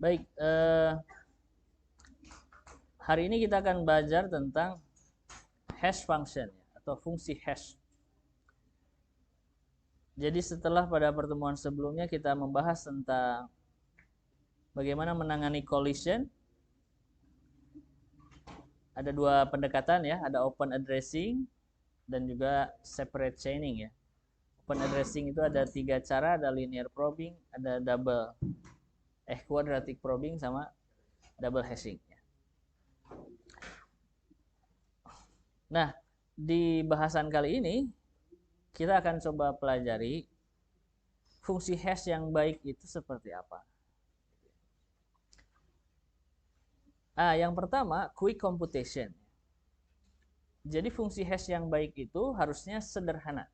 Baik, hari ini kita akan belajar tentang hash function atau fungsi hash. Jadi setelah pada pertemuan sebelumnya kita membahas tentang bagaimana menangani collision, ada dua pendekatan ya, ada open addressing dan juga separate chaining ya. Open addressing itu ada 3 cara, ada linear probing, ada quadratic probing sama double hashing. Nah, di bahasan kali ini kita akan coba pelajari fungsi hash yang baik itu seperti apa. Yang pertama, quick computation. Jadi fungsi hash yang baik itu harusnya sederhana.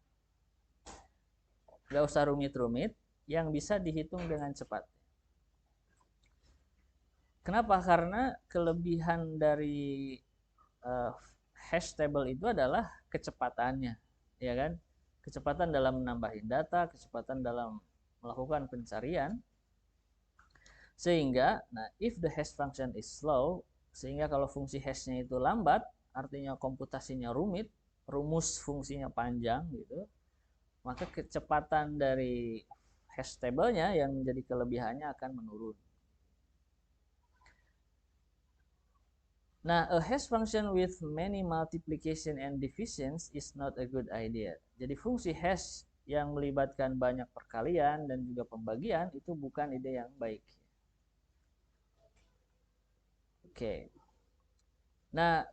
Gak usah rumit-rumit, yang bisa dihitung dengan cepat. Kenapa? Karena kelebihan dari hash table itu adalah kecepatannya, ya kan? Kecepatan dalam menambahin data, kecepatan dalam melakukan pencarian. Sehingga, if the hash function is slow, sehingga kalau fungsi hashnya itu lambat, artinya komputasinya rumit, rumus fungsinya panjang gitu, maka kecepatan dari hash table-nya yang menjadi kelebihannya akan menurun. Nah, a hash function with many multiplication and divisions is not a good idea. Jadi fungsi hash yang melibatkan banyak perkalian dan juga pembagian itu bukan ide yang baik. Oke. Nah,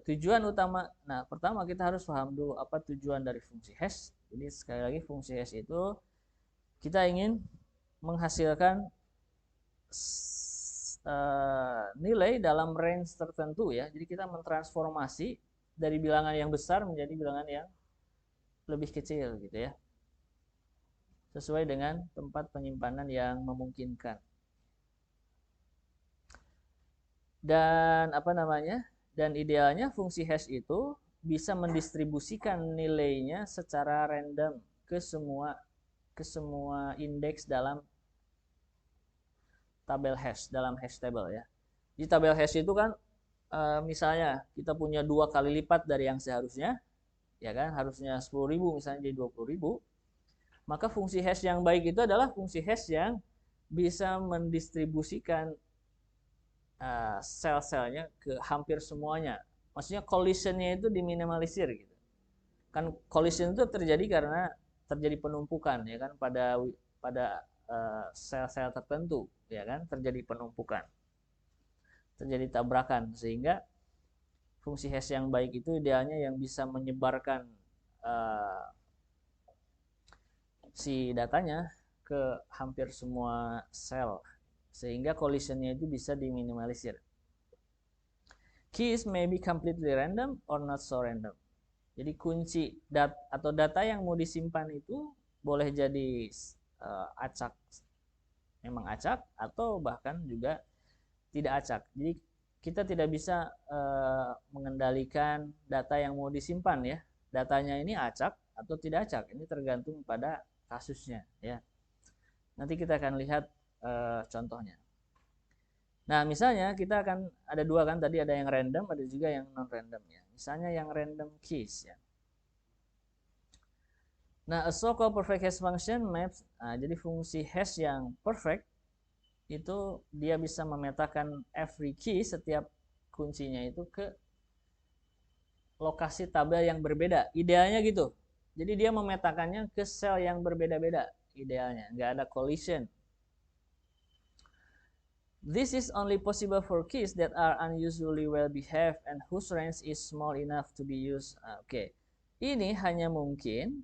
tujuan utama. Nah, pertama kita harus paham dulu apa tujuan dari fungsi hash. Jadi sekali lagi fungsi hash itu kita ingin menghasilkan nilai dalam range tertentu ya. Jadi kita mentransformasi dari bilangan yang besar menjadi bilangan yang lebih kecil gitu ya. Sesuai dengan tempat penyimpanan yang memungkinkan. Dan Dan idealnya fungsi hash itu bisa mendistribusikan nilainya secara random ke semua indeks dalam tabel hash, dalam hash table ya. Di tabel hash itu kan misalnya kita punya 2 kali lipat dari yang seharusnya, ya kan, harusnya 10.000 misalnya jadi 20.000, maka fungsi hash yang baik itu adalah fungsi hash yang bisa mendistribusikan sel-selnya ke hampir semuanya. Maksudnya collisionnya itu diminimalisir gitu. Kan collision itu terjadi karena terjadi penumpukan ya kan pada sel-sel tertentu ya kan, terjadi penumpukan, terjadi tabrakan, sehingga fungsi hash yang baik itu idealnya yang bisa menyebarkan si datanya ke hampir semua sel sehingga collisionnya itu bisa diminimalisir. Keys may be completely random or not so random. Jadi kunci atau data yang mau disimpan itu boleh jadi acak, memang acak, atau bahkan juga tidak acak. Jadi kita tidak bisa mengendalikan data yang mau disimpan ya. Datanya ini acak atau tidak acak, ini tergantung pada kasusnya ya. Nanti kita akan lihat contohnya. Nah, misalnya kita akan ada 2 kan, tadi ada yang random, ada juga yang non random ya. Misalnya yang random keys ya. Nah, a so-called perfect hash function maps, jadi fungsi hash yang perfect itu dia bisa memetakan every key, setiap kuncinya itu ke lokasi tabel yang berbeda. Idealnya gitu. Jadi dia memetakannya ke sel yang berbeda-beda idealnya, nggak ada collision. This is only possible for keys that are unusually well behaved and whose range is small enough to be used. Oke. Ini hanya mungkin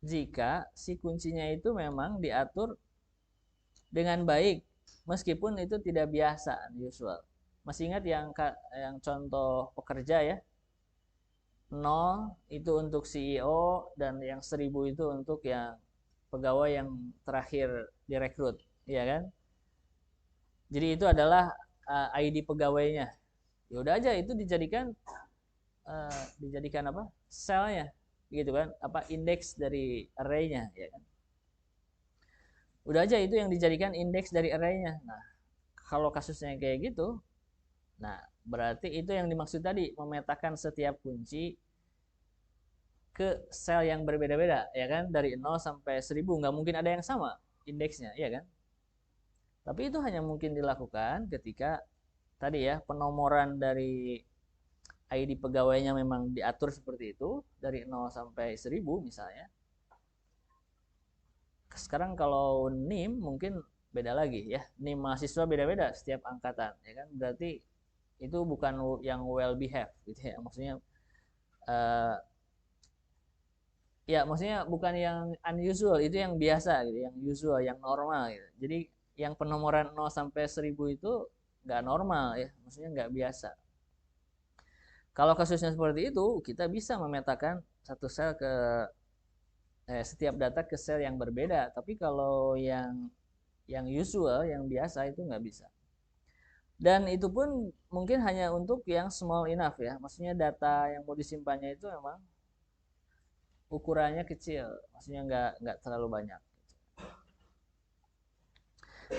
jika si kuncinya itu memang diatur dengan baik, meskipun itu tidak biasa, unusual. Masih ingat yang contoh pekerja ya? 0 itu untuk CEO dan yang 1000 itu untuk yang pegawai yang terakhir direkrut, ya kan? Jadi itu adalah ID pegawainya. Ya udah aja itu dijadikan apa? Selnya, gitu kan? Apa indeks dari array-nya, ya kan? Udah aja itu yang dijadikan indeks dari array-nya. Nah, kalau kasusnya kayak gitu, nah berarti itu yang dimaksud tadi, memetakan setiap kunci ke sel yang berbeda-beda, ya kan? Dari 0 sampai 1000 nggak mungkin ada yang sama indeksnya, ya kan? Tapi itu hanya mungkin dilakukan ketika tadi ya, penomoran dari ID pegawainya memang diatur seperti itu, dari 0 sampai 1000 misalnya. Sekarang kalau NIM mungkin beda lagi ya. NIM mahasiswa beda-beda setiap angkatan, ya kan? Berarti itu bukan yang well behaved gitu ya. Maksudnya ya maksudnya bukan yang unusual, itu yang biasa gitu, yang usual, yang normal gitu. Jadi yang penomoran 0 sampai 1000 itu nggak normal ya, maksudnya nggak biasa. Kalau kasusnya seperti itu, kita bisa memetakan satu sel ke setiap data ke sel yang berbeda. Tapi kalau yang usual, yang biasa itu nggak bisa. Dan itu pun mungkin hanya untuk yang small enough ya. Maksudnya data yang mau disimpannya itu memang ukurannya kecil, maksudnya nggak terlalu banyak.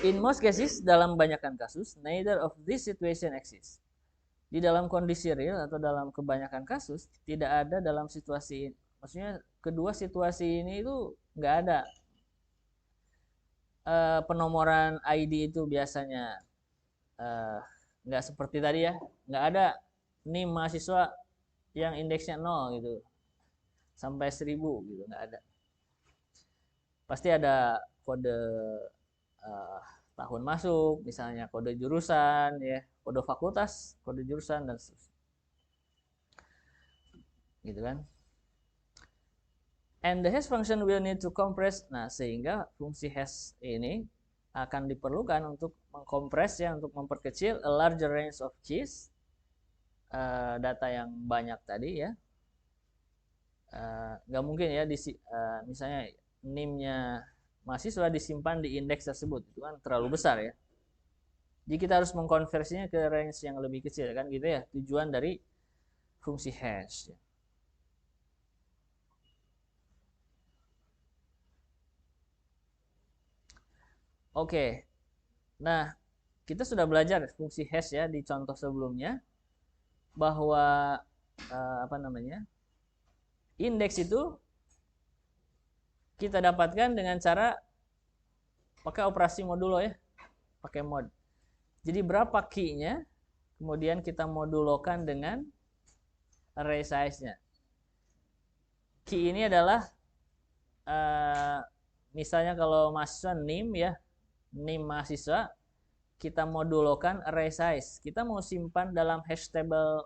In most cases, dalam banyakkan kasus, neither of this situation exists. Di dalam kondisi real atau dalam kebanyakan kasus, tidak ada dalam situasi, maksudnya kedua situasi ini itu nggak ada. Penomoran ID itu biasanya nggak seperti tadi ya, nggak ada nih mahasiswa yang indeksnya 0 gitu sampai 1000 gitu, nggak ada. Pasti ada kode tahun masuk, misalnya kode jurusan ya, kode fakultas, kode jurusan dan seterusnya. Gitu kan. And the hash function will need to compress. Nah, sehingga fungsi hash ini akan diperlukan untuk mengkompres ya, untuk memperkecil a larger range of keys, data yang banyak tadi ya. Nggak mungkin ya misalnya NIM-nya mahasiswa disimpan di indeks tersebut, itu kan terlalu besar ya. Jadi kita harus mengkonversinya ke range yang lebih kecil kan gitu ya, tujuan dari fungsi hash ya. Oke. Nah, kita sudah belajar fungsi hash ya di contoh sebelumnya, bahwa apa namanya? Indeks itu kita dapatkan dengan cara pakai operasi modulo ya, pakai mod. Jadi berapa key-nya, kemudian kita modulokan dengan array size-nya. Key ini adalah misalnya kalau mahasiswa NIM ya, NIM mahasiswa, kita modulokan array size. Kita mau simpan dalam hash table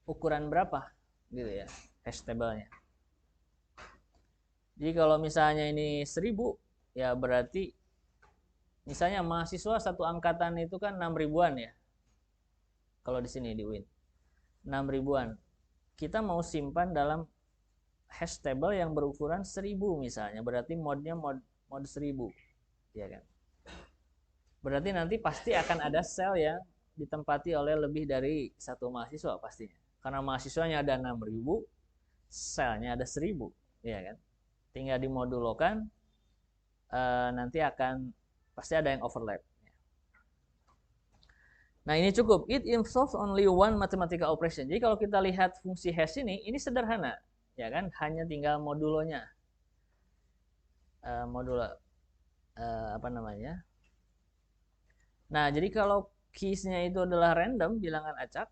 ukuran berapa gitu ya, hash table-nya. Jadi kalau misalnya ini 1000 ya berarti misalnya mahasiswa satu angkatan itu kan 6 ribuan ya. Kalau di sini di UIN 6 ribuan. Kita mau simpan dalam hash table yang berukuran 1000 misalnya, berarti modnya mod 1000 ya kan. Berarti nanti pasti akan ada sel yang ditempati oleh lebih dari satu mahasiswa pastinya. Karena mahasiswanya ada 6000, selnya ada 1000 ya kan. Tinggal dimodulokan, nanti akan pasti ada yang overlap. Nah ini cukup. It involves only one mathematical operation. Jadi kalau kita lihat fungsi hash ini sederhana, ya kan? Hanya tinggal modulonya, modulo apa namanya? Nah jadi kalau keys-nya itu adalah random, bilangan acak,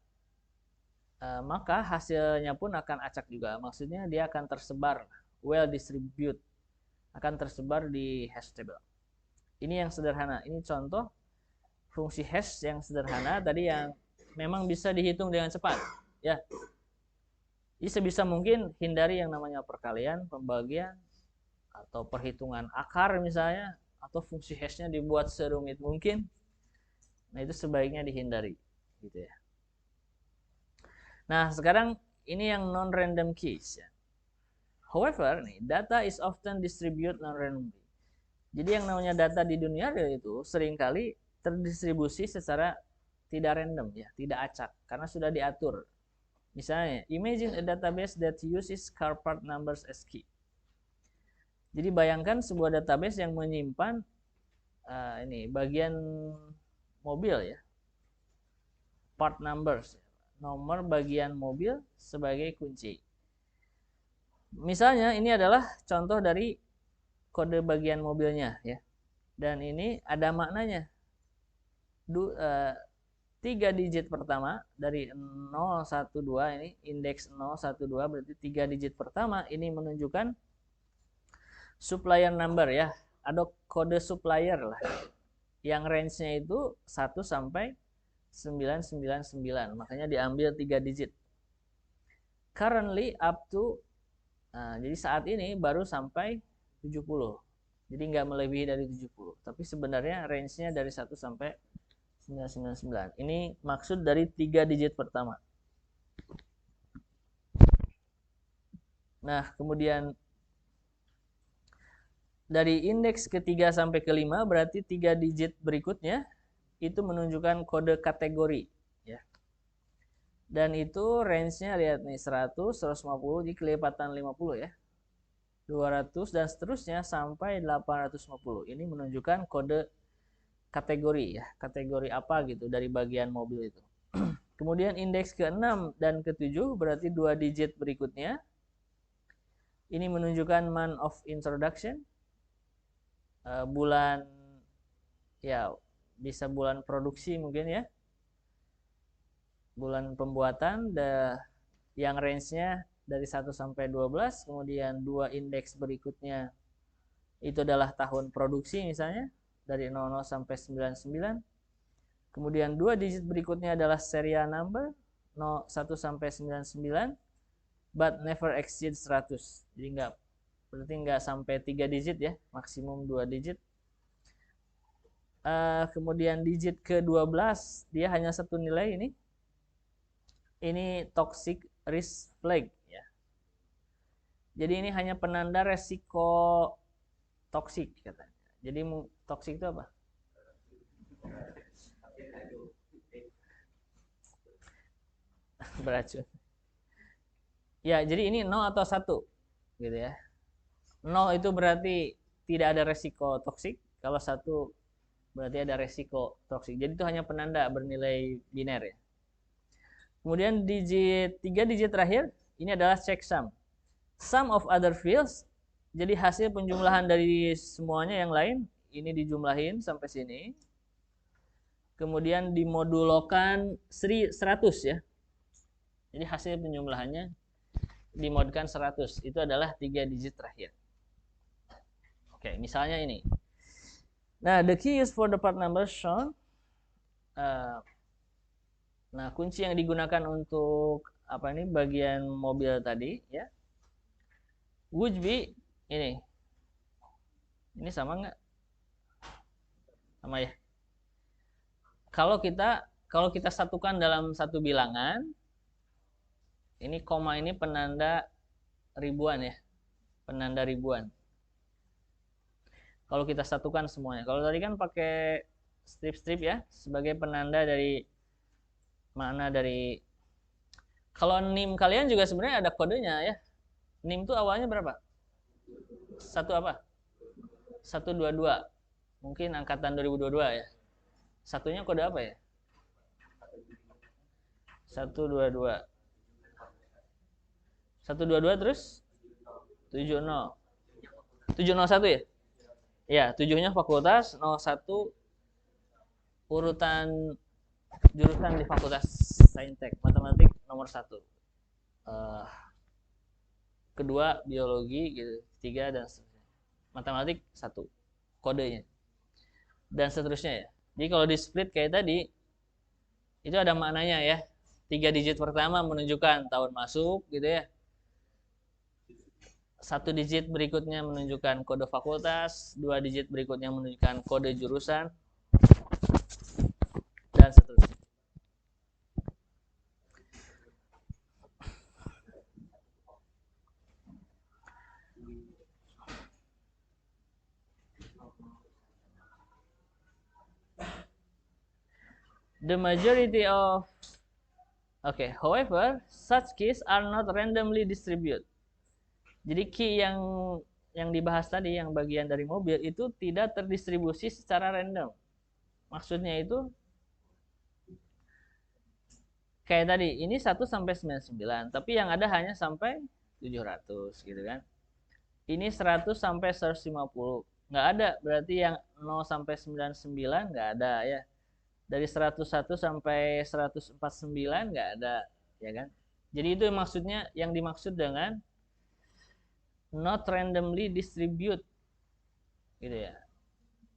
maka hasilnya pun akan acak juga. Maksudnya dia akan tersebar, well distribute, akan tersebar di hash table. Ini yang sederhana. Ini contoh fungsi hash yang sederhana tadi yang memang bisa dihitung dengan cepat ya. Jadi sebisa mungkin hindari yang namanya perkalian, pembagian, atau perhitungan akar misalnya, atau fungsi hashnya dibuat serumit mungkin. Nah itu sebaiknya dihindari gitu ya. Nah sekarang ini yang non random keys ya. However, nih, data is often distributed non-randomly. Jadi yang namanya data di dunia real itu seringkali terdistribusi secara tidak random ya, tidak acak karena sudah diatur. Misalnya, imagine a database that uses car part numbers as key. Jadi bayangkan sebuah database yang menyimpan ini bagian mobil ya, part numbers, nomor bagian mobil sebagai kunci. Misalnya ini adalah contoh dari kode bagian mobilnya ya, dan ini ada maknanya. 3 digit pertama dari 012 ini indeks 012 berarti 3 digit pertama ini menunjukkan supplier number ya, ada kode supplier lah yang range-nya itu 1 sampai 999, makanya diambil 3 digit. Currently up to jadi saat ini baru sampai 70, jadi nggak melebihi dari 70, tapi sebenarnya range-nya dari 1 sampai 999. Ini maksud dari 3 digit pertama. Nah, kemudian dari indeks ketiga sampai kelima berarti 3 digit berikutnya itu menunjukkan kode kategori ya. Dan itu range-nya lihat nih 100, 150, jadi kelipatan 50 ya. 200 dan seterusnya sampai 850. Ini menunjukkan kode kategori ya, kategori apa gitu dari bagian mobil itu. Kemudian indeks ke-6 dan ke-7 berarti 2 digit berikutnya. Ini menunjukkan month of introduction. Bulan ya bisa bulan produksi mungkin ya. Bulan pembuatan yang range-nya dari 1 sampai 12, kemudian 2 indeks berikutnya itu adalah tahun produksi misalnya dari 00 sampai 99. Kemudian 2 digit berikutnya adalah serial number 01 sampai 99 but never exceed 100. Jadi berarti nggak sampai 3 digit ya, maksimum 2 digit. Kemudian digit ke-12 dia hanya satu nilai ini. Ini toxic risk flag ya. Jadi ini hanya penanda resiko toksik katanya. Jadi toksik itu apa? Beracun. Ya, jadi ini 0 atau 1 gitu ya. 0 itu berarti tidak ada resiko toksik, kalau 1 berarti ada resiko toksik. Jadi itu hanya penanda bernilai biner ya. Kemudian 3 digit terakhir ini adalah checksum. Sum of other fields, jadi hasil penjumlahan dari semuanya yang lain ini dijumlahin sampai sini. Kemudian dimodulokan 100 ya. Jadi hasil penjumlahannya dimodkan 100. Itu adalah 3 digit terakhir. Oke, misalnya ini. Nah, the key is for the part number shown. Nah, kunci yang digunakan untuk apa ini bagian mobil tadi ya. Would be ini. Ini sama nggak? Sama ya. Kalau kita satukan dalam satu bilangan, ini koma ini penanda ribuan ya. Penanda ribuan. Kalau kita satukan semuanya. Kalau tadi kan pakai strip-strip ya sebagai penanda dari mana dari. Kalau NIM kalian juga sebenarnya ada kodenya ya. NIM itu awalnya berapa? 1 apa? 122. Mungkin angkatan 2022 ya. Satunya kode apa ya? 122. 122 terus 70. 701 ya? Ya, 7-nya fakultas, 01 urutan jurusan di fakultas Saintek, matematik nomor 1. Kedua biologi gitu, 3 dan seterusnya. Matematik 1 kodenya. Dan seterusnya ya. Jadi kalau di split kayak tadi itu ada maknanya ya. 3 digit pertama menunjukkan tahun masuk gitu ya. 1 digit berikutnya menunjukkan kode fakultas, 2 digit berikutnya menunjukkan kode jurusan, dan seterusnya. The majority of however, such keys are not randomly distributed. Jadi key yang yang dibahas tadi, yang bagian dari mobil itu tidak terdistribusi secara random. Maksudnya itu kayak tadi, ini 1 sampai 99, tapi yang ada hanya sampai 700 gitu kan. Ini 100 sampai 150. Nggak ada, berarti yang 0 sampai 99 nggak ada ya. Dari 101 sampai 149 nggak ada, ya kan? Jadi itu maksudnya, yang dimaksud dengan not randomly distribute gitu ya.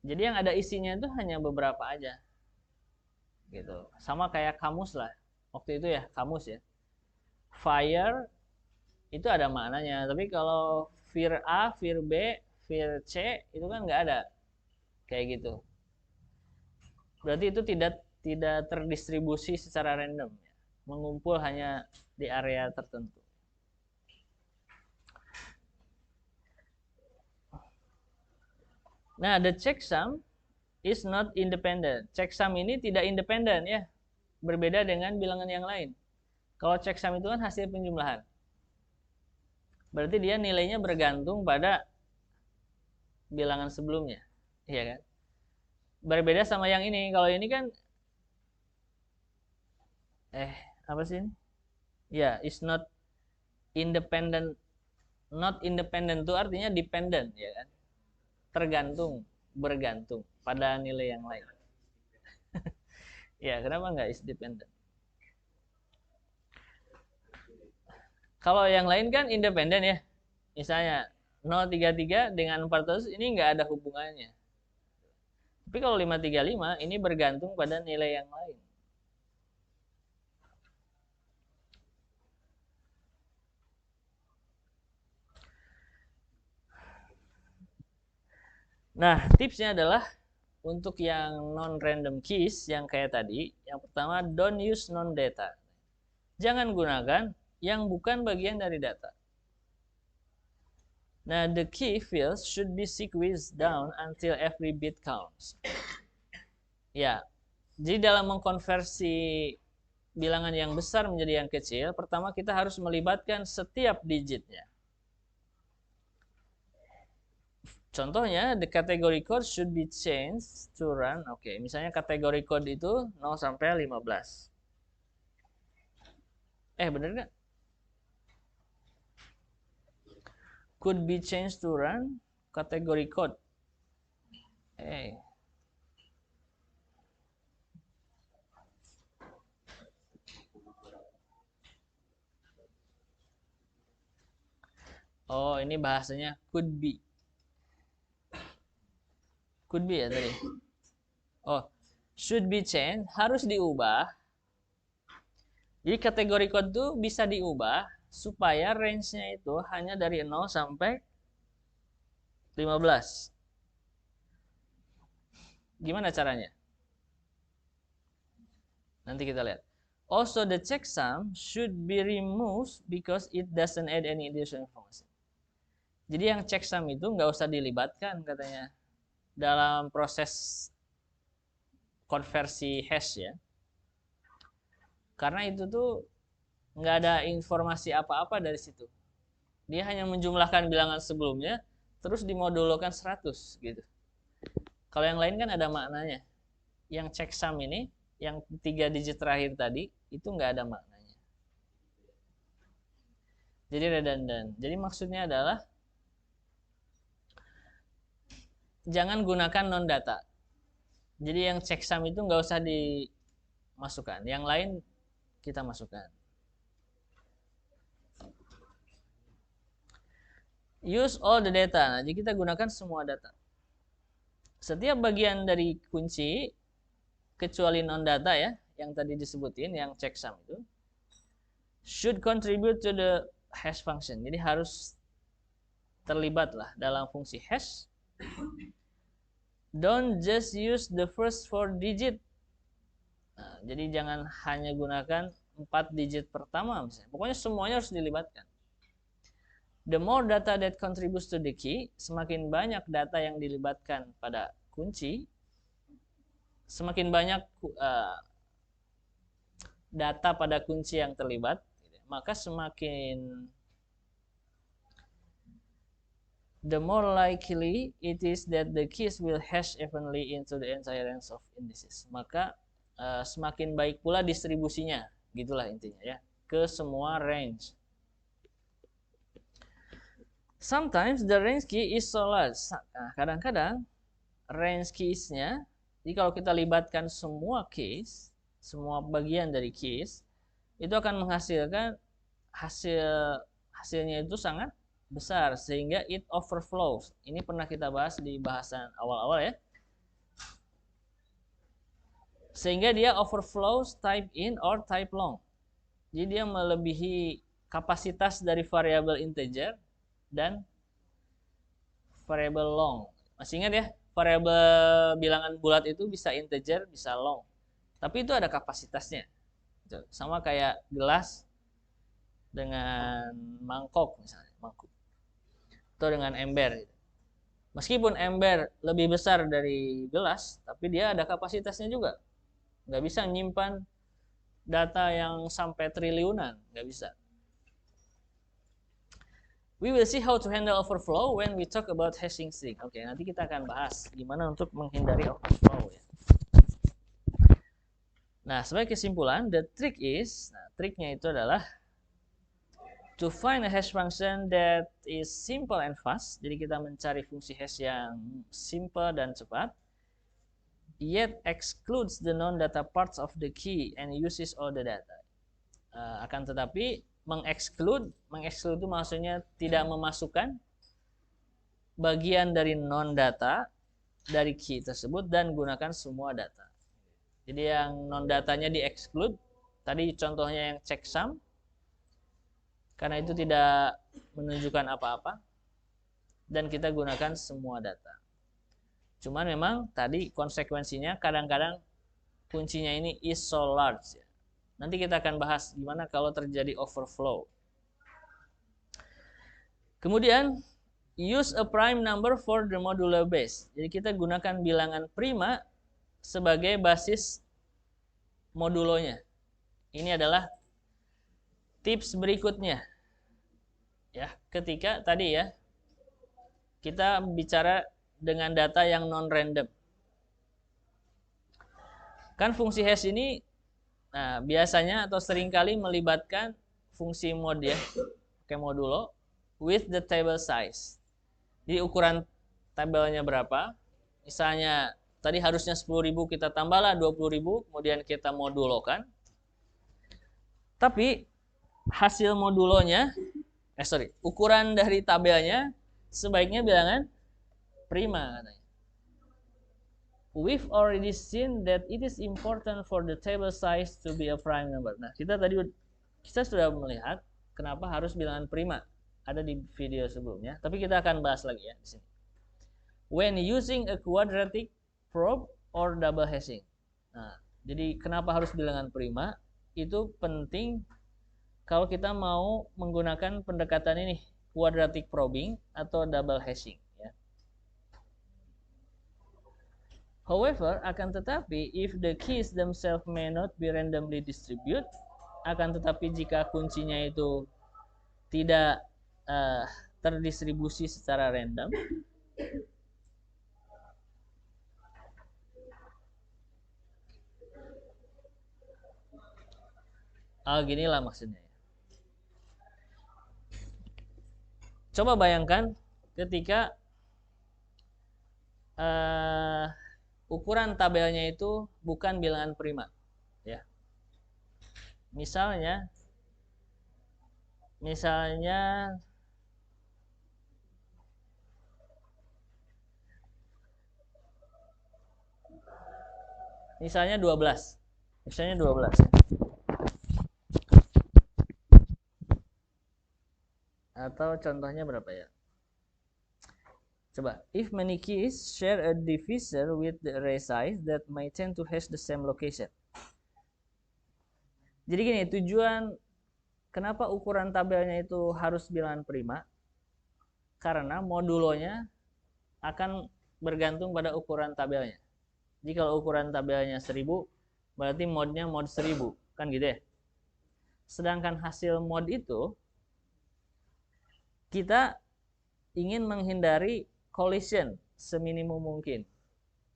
Jadi yang ada isinya itu hanya beberapa aja gitu. Sama kayak kamus lah. Waktu itu ya, kamus ya. Fire itu ada maknanya, tapi kalau vir A, vir B, vir C itu kan nggak ada kayak gitu. Berarti itu tidak terdistribusi secara random, ya. Mengumpul hanya di area tertentu. Nah, the checksum is not independent. Checksum ini tidak independen ya, berbeda dengan bilangan yang lain. Kalau checksum itu kan hasil penjumlahan. Berarti dia nilainya bergantung pada bilangan sebelumnya, iya kan? Berbeda sama yang ini. Kalau ini kan apa sih ini? Ya, is not independent. Not independent itu artinya dependent, ya kan? Tergantung, bergantung pada nilai yang lain. Ya, kenapa nggak is dependent? Kalau yang lain kan independen ya. Misalnya 033 dengan 400 ini nggak ada hubungannya. Tapi kalau 535 ini bergantung pada nilai yang lain. Nah, tipsnya adalah untuk yang non-random keys yang kayak tadi, yang pertama, don't use non-data. Jangan gunakan yang bukan bagian dari data. Nah, the key fields should be sequenced down until every bit counts. Ya, jadi dalam mengkonversi bilangan yang besar menjadi yang kecil, pertama kita harus melibatkan setiap digitnya. Contohnya, the category code should be changed to run. Oke, misalnya kategori code itu 0 sampai 15. Bener nggak? Could be changed to run category code. Oh, ini bahasanya could be. Could be ya tadi. Oh, should be changed, harus diubah. Jadi kategori code itu bisa diubah supaya range-nya itu hanya dari 0 sampai 15. Gimana caranya? Nanti kita lihat. Also, the checksum should be removed because it doesn't add any additional information. Jadi yang checksum itu nggak usah dilibatkan katanya dalam proses konversi hash ya. Karena itu tuh nggak ada informasi apa-apa dari situ. Dia hanya menjumlahkan bilangan sebelumnya, terus dimodulkan 100 gitu. Kalau yang lain kan ada maknanya. Yang checksum ini, yang 3 digit terakhir tadi, itu nggak ada maknanya. Jadi redundant. Jadi maksudnya adalah jangan gunakan non-data. Jadi yang checksum itu nggak usah dimasukkan. Yang lain kita masukkan. Use all the data. Nah, jadi kita gunakan semua data. Setiap bagian dari kunci, kecuali non-data ya, yang tadi disebutin, yang checksum itu, should contribute to the hash function. Jadi harus terlibat lah dalam fungsi hash. Don't just use the first 4 digit. Nah, jadi jangan hanya gunakan 4 digit pertama misalnya. Pokoknya semuanya harus dilibatkan. The more data that contributes to the key, semakin banyak data yang dilibatkan pada kunci, semakin banyak data pada kunci yang terlibat, maka semakin the more likely it is that the keys will hash evenly into the entire range of indices. Maka semakin baik pula distribusinya, gitulah intinya ya, ke semua range. Sometimes the range key is so large. Nah, kadang-kadang range keys-nya, jadi kalau kita libatkan semua keys, semua bagian dari keys, itu akan menghasilkan hasilnya itu sangat besar sehingga it overflows. Ini pernah kita bahas di bahasan awal-awal ya. Sehingga dia overflows type in or type long. Jadi dia melebihi kapasitas dari variabel integer dan variabel long. Masih ingat ya, variabel bilangan bulat itu bisa integer, bisa long. Tapi itu ada kapasitasnya. Sama kayak gelas dengan mangkok misalnya, mangkuk. Atau dengan ember. Meskipun ember lebih besar dari gelas, tapi dia ada kapasitasnya juga. Nggak bisa menyimpan data yang sampai triliunan, nggak bisa. We will see how to handle overflow when we talk about hashing string. Oke, nanti kita akan bahas gimana untuk menghindari overflow ya. Nah, sebagai kesimpulan, the trick is, triknya itu adalah to find a hash function that is simple and fast. Jadi kita mencari fungsi hash yang simple dan cepat, yet excludes the non-data parts of the key and uses all the data. Akan tetapi mengexclude itu maksudnya tidak memasukkan bagian dari non-data dari key tersebut dan gunakan semua data. Jadi yang non-datanya di-exclude, tadi contohnya yang checksum, karena itu tidak menunjukkan apa-apa, dan kita gunakan semua data. Cuman memang tadi konsekuensinya kadang-kadang kuncinya ini is so large ya. Nanti kita akan bahas gimana kalau terjadi overflow. Kemudian use a prime number for the modulo base. Jadi kita gunakan bilangan prima sebagai basis modulonya. Ini adalah tips berikutnya. Ya, ketika tadi ya kita bicara dengan data yang non-random. Kan fungsi hash ini biasanya atau seringkali melibatkan fungsi mod ya, pakai modulo with the table size. Jadi ukuran tabelnya berapa? Misalnya tadi harusnya 10.000, kita tambahlah 20.000, kemudian kita modulokan. Tapi hasil modulonya, ukuran dari tabelnya sebaiknya bilangan prima katanya. We've already seen that it is important for the table size to be a prime number. Nah, kita sudah melihat kenapa harus bilangan prima. Ada di video sebelumnya, tapi kita akan bahas lagi ya di sini. When using a quadratic probe or double hashing. Nah, jadi kenapa harus bilangan prima? Itu penting kalau kita mau menggunakan pendekatan ini, quadratic probing atau double hashing. However, akan tetapi, if the keys themselves may not be randomly distributed, akan tetapi jika kuncinya itu tidak terdistribusi secara random, ginilah maksudnya. Coba bayangkan ketika ukuran tabelnya itu bukan bilangan prima, ya. Misalnya Misalnya 12. Misalnya 12. Atau contohnya berapa ya? Coba, if many keys share a divisor with the array size that may tend to hash the same location. Jadi gini, tujuan kenapa ukuran tabelnya itu harus bilangan prima? Karena modulonya akan bergantung pada ukuran tabelnya. Jadi kalau ukuran tabelnya 1000, berarti modnya mod 1000, kan gitu ya. Sedangkan hasil mod itu kita ingin menghindari collision seminimum mungkin.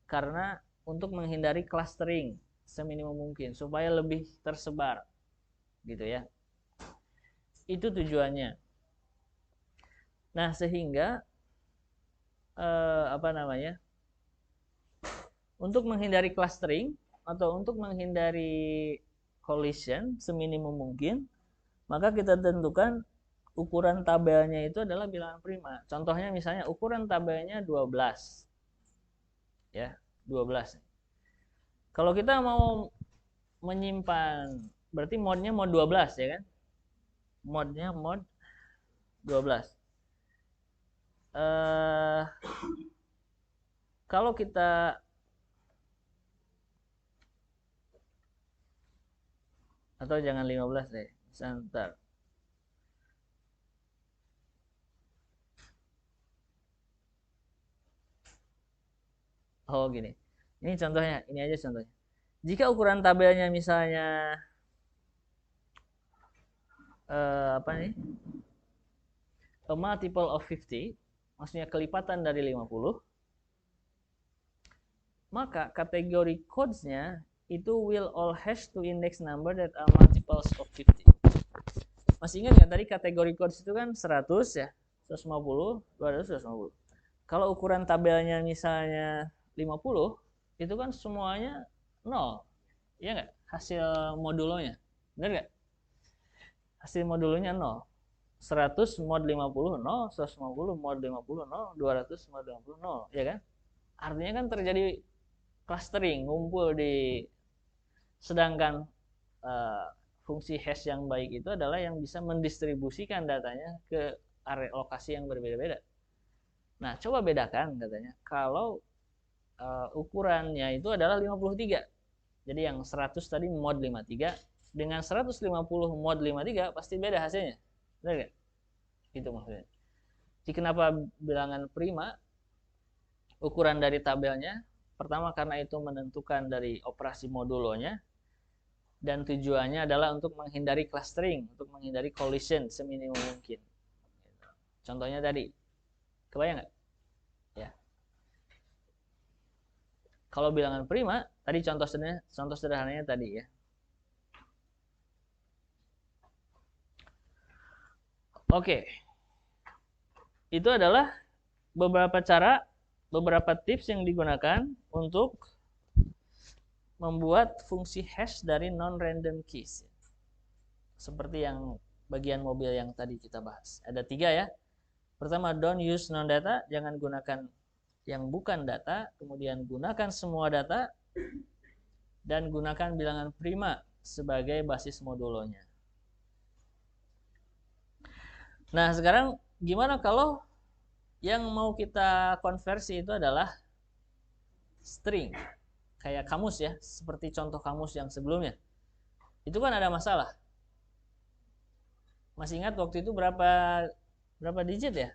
Karena untuk menghindari clustering seminimum mungkin supaya lebih tersebar. Gitu ya. Itu tujuannya. Nah, sehingga untuk menghindari clustering atau untuk menghindari collision seminimum mungkin, maka kita tentukan ukuran tabelnya itu adalah bilangan prima. Contohnya misalnya ukuran tabelnya 12. Ya, 12. Kalau kita mau menyimpan, berarti modnya mod 12 ya kan? Modnya mod 12. Kalau kita atau jangan 15 deh, sebentar. Oh gini, ini contohnya, ini aja contohnya. Jika ukuran tabelnya misalnya apa nih? A multiple of 50, maksudnya kelipatan dari 50, maka kategori codes-nya itu will all hash to index number that are multiples of 50. Masih ingat nggak tadi kategori codes itu kan 100 ya, 150, 200, 150. Kalau ukuran tabelnya misalnya 50, itu kan semuanya 0. Iya nggak? Hasil modulonya. Benar nggak? Hasil modulonya 0. 100 mod 50 0, 150 mod 50 0, 200 mod 50 0, ya kan? Artinya kan terjadi clustering, ngumpul di, sedangkan fungsi hash yang baik itu adalah yang bisa mendistribusikan datanya ke area lokasi yang berbeda-beda. Nah, coba bedakan katanya kalau ukurannya itu adalah 53. Jadi yang 100 tadi mod 53 dengan 150 mod 53 pasti beda hasilnya. Benar nggak? Itu maksudnya. Jadi kenapa bilangan prima? Ukuran dari tabelnya, pertama karena itu menentukan dari operasi modulonya, dan tujuannya adalah untuk menghindari clustering, untuk menghindari collision seminimum mungkin. Contohnya tadi, kebayang nggak? Ya. Kalau bilangan prima, tadi contoh sederhananya tadi ya. Oke. Itu adalah beberapa cara, beberapa tips yang digunakan untuk membuat fungsi hash dari non-random keys. Seperti yang bagian mobil yang tadi kita bahas. Ada 3 ya. Pertama, don't use non-data, jangan gunakan yang bukan data. Kemudian gunakan semua data. Dan gunakan bilangan prima sebagai basis modulonya. Nah, sekarang gimana kalau yang mau kita konversi itu adalah string, kayak kamus ya, seperti contoh kamus yang sebelumnya. Itu kan ada masalah. Masih ingat waktu itu berapa digit ya?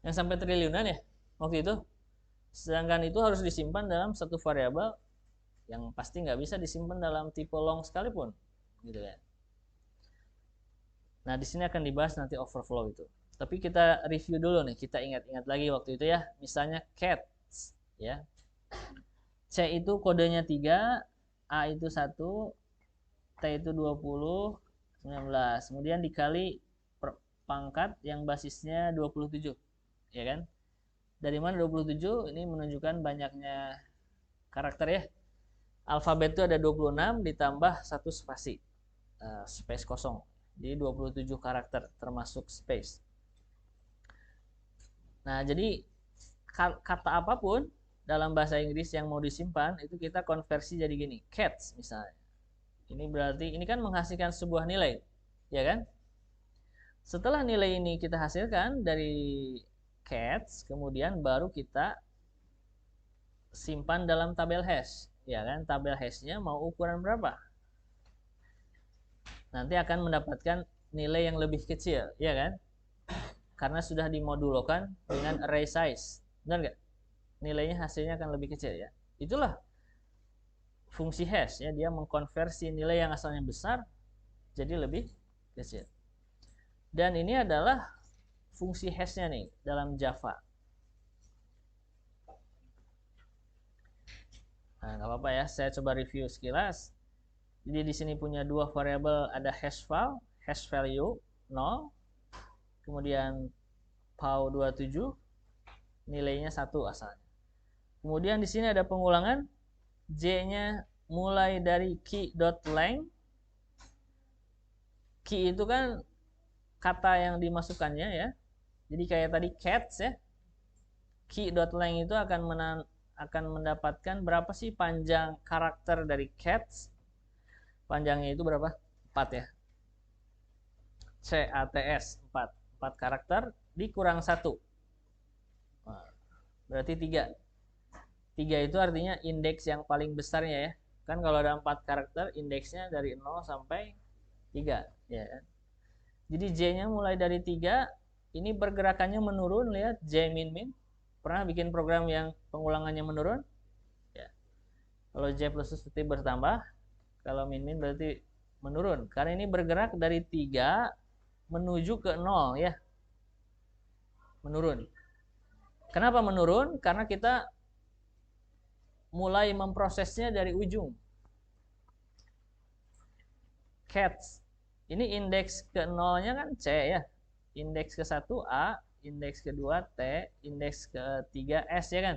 Yang sampai triliunan ya waktu itu. Sedangkan itu harus disimpan dalam satu variabel yang pasti nggak bisa disimpan dalam tipe long sekalipun, gitu ya. Nah, di sini akan dibahas nanti overflow itu. Tapi kita review dulu nih, kita ingat-ingat lagi waktu itu ya. Misalnya cat ya. C itu kodenya 3, A itu 1, T itu 20, 19. Kemudian dikali pangkat yang basisnya 27. Ya kan? Dari mana 27? Ini menunjukkan banyaknya karakter ya. Alfabet itu ada 26 ditambah 1 spasi. Space kosong. Jadi 27 karakter termasuk space. Nah, jadi kata apapun dalam bahasa Inggris yang mau disimpan itu kita konversi jadi gini, cats misalnya. Ini berarti ini kan menghasilkan sebuah nilai, ya kan? Setelah nilai ini kita hasilkan dari cats, kemudian baru kita simpan dalam tabel hash, ya kan? Tabel hashnya mau ukuran berapa? Nanti akan mendapatkan nilai yang lebih kecil, ya kan? Karena sudah dimodulokan dengan array size. Benar nggak? Nilainya hasilnya akan lebih kecil ya. Itulah fungsi hash ya, dia mengkonversi nilai yang asalnya besar jadi lebih kecil. Dan ini adalah fungsi hashnya nih dalam Java. Nah, nggak apa-apa ya, saya coba review sekilas. Jadi di sini punya dua variabel, ada hash file, hash value 0, kemudian pow27, nilainya 1 asalnya. Kemudian di sini ada pengulangan, J-nya mulai dari key.length. Key itu kan kata yang dimasukkannya ya. Jadi kayak tadi cats ya. Key.length itu akan mendapatkan berapa sih panjang karakter dari cats. Panjangnya itu berapa? 4 ya. CATS 4. 4 karakter dikurang 1. Nah, berarti 3. 3 itu artinya indeks yang paling besarnya ya. Kan kalau ada 4 karakter, indeksnya dari 0 sampai 3 ya kan. Jadi J-nya mulai dari 3, ini pergerakannya menurun, lihat J min min. Pernah bikin program yang pengulangannya menurun? Ya. Kalau J plus berarti bertambah, kalau min min berarti menurun. Karena ini bergerak dari 3 menuju ke 0 ya. Menurun. Kenapa menurun? Karena kita mulai memprosesnya dari ujung. Cats. Ini indeks ke 0-nya kan C ya. Indeks ke 1 A, indeks kedua T, indeks ketiga S ya kan.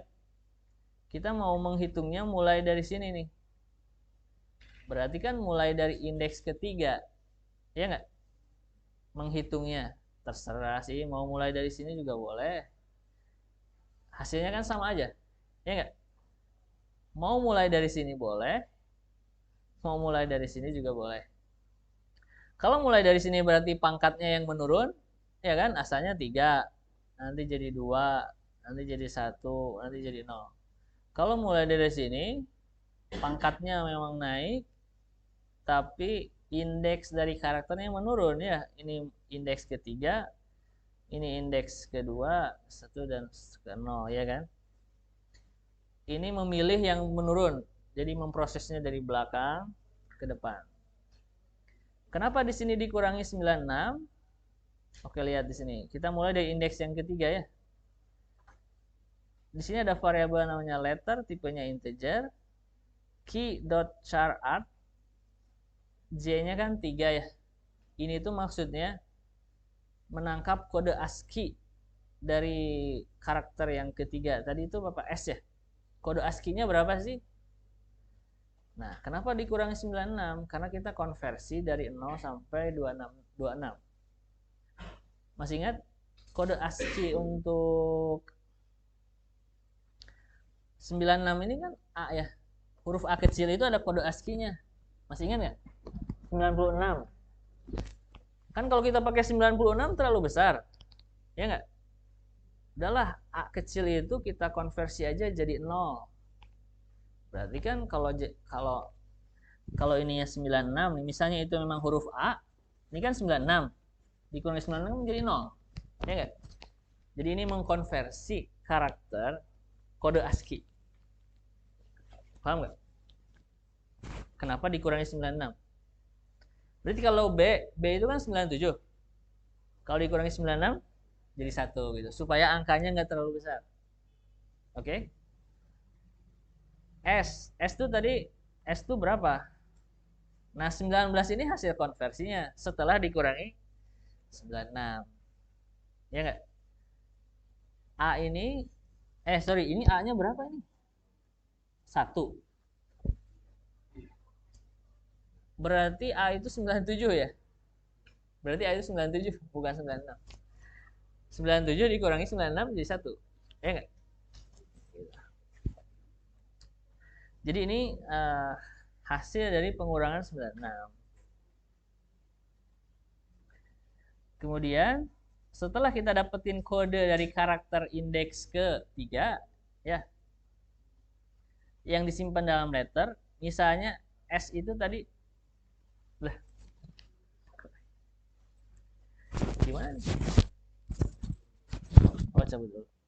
Kita mau menghitungnya mulai dari sini nih. Berarti kan mulai dari indeks ketiga. Ya nggak? Menghitungnya. Terserah sih, mau mulai dari sini juga boleh. Hasilnya kan sama aja. Ya nggak? Mau mulai dari sini boleh. Mau mulai dari sini juga boleh. Kalau mulai dari sini berarti pangkatnya yang menurun, ya kan? Asalnya 3, nanti jadi 2, nanti jadi 1, nanti jadi 0. Kalau mulai dari sini, pangkatnya memang naik, tapi indeks dari karakternya menurun ya. Ini indeks ketiga, ini indeks kedua, 1 dan ke 0 ya kan? Ini memilih yang menurun, jadi memprosesnya dari belakang ke depan. Kenapa di sini dikurangi 96? Oke, lihat di sini. Kita mulai dari indeks yang ketiga ya. Di sini ada variabel namanya letter, tipenya integer. Key.charArt. J-nya kan 3 ya. Ini tuh maksudnya menangkap kode ASCII dari karakter yang ketiga. Tadi itu Bapak S ya. Kode ASCII-nya berapa sih? Nah, kenapa dikurangi 96? Karena kita konversi dari 0 sampai 26. Masih ingat? Kode ASCII untuk 96 ini kan A ya. Huruf A kecil itu ada kode ASCII-nya. Masih ingat nggak? 96. Kan kalau kita pakai 96 terlalu besar. Ya nggak? Udahlah, A kecil itu kita konversi aja jadi 0. Berarti kan kalau ininya 96, misalnya itu memang huruf A, ini kan 96. Dikurangi 96 menjadi 0. Ya enggak? Jadi ini mengkonversi karakter kode ASCII. Paham nggak? Kenapa dikurangi 96? Berarti kalau B itu kan 97. Kalau dikurangi 96 jadi 1 gitu, supaya angkanya nggak terlalu besar. Oke? S itu tadi, S itu berapa? Nah, 19 ini hasil konversinya setelah dikurangi 96. Ya enggak? A ini, ini A-nya berapa ini? 1. Berarti A itu 97 ya? Berarti A itu 97, bukan 96. 97 dikurangi 96 jadi 1. Ya enggak? Jadi ini hasil dari pengurangan 96. Kemudian setelah kita dapetin kode dari karakter indeks ke-3 ya, yang disimpan dalam letter, misalnya S itu tadi gimana? Oh, cabut dulu.